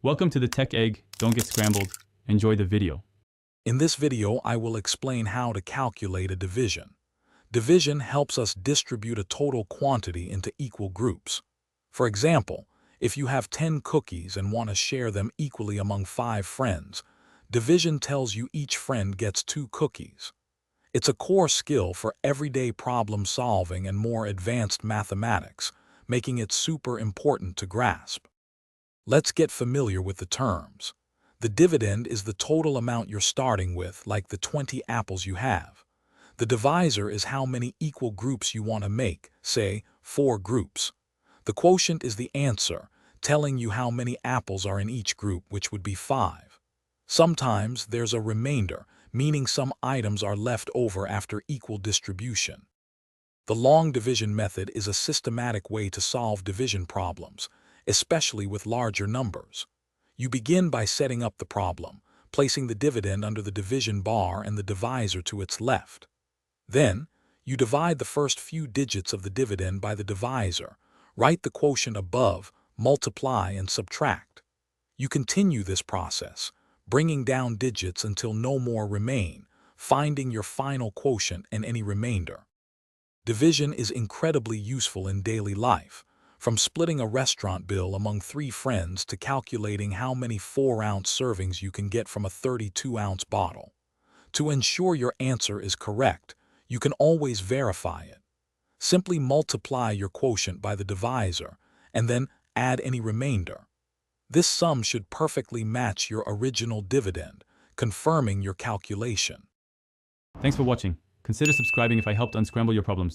Welcome to the Tech Egg. Don't get scrambled. Enjoy the video. In this video, I will explain how to calculate a division. Division helps us distribute a total quantity into equal groups. For example, if you have 10 cookies and want to share them equally among 5 friends, division tells you each friend gets 2 cookies. It's a core skill for everyday problem solving and more advanced mathematics, making it super important to grasp. Let's get familiar with the terms. The dividend is the total amount you're starting with, like the 20 apples you have. The divisor is how many equal groups you want to make, say, 4 groups. The quotient is the answer, telling you how many apples are in each group, which would be 5. Sometimes there's a remainder, meaning some items are left over after equal distribution. The long division method is a systematic way to solve division problems, especially with larger numbers. You begin by setting up the problem, placing the dividend under the division bar and the divisor to its left. Then, you divide the first few digits of the dividend by the divisor, write the quotient above, multiply and subtract. You continue this process, bringing down digits until no more remain, finding your final quotient and any remainder. Division is incredibly useful in daily life, from splitting a restaurant bill among 3 friends to calculating how many 4-ounce servings you can get from a 32-ounce bottle. To ensure your answer is correct, you can always verify it. Simply multiply your quotient by the divisor and then add any remainder. This sum should perfectly match your original dividend, confirming your calculation. Thanks for watching. Consider subscribing if I helped unscramble your problems.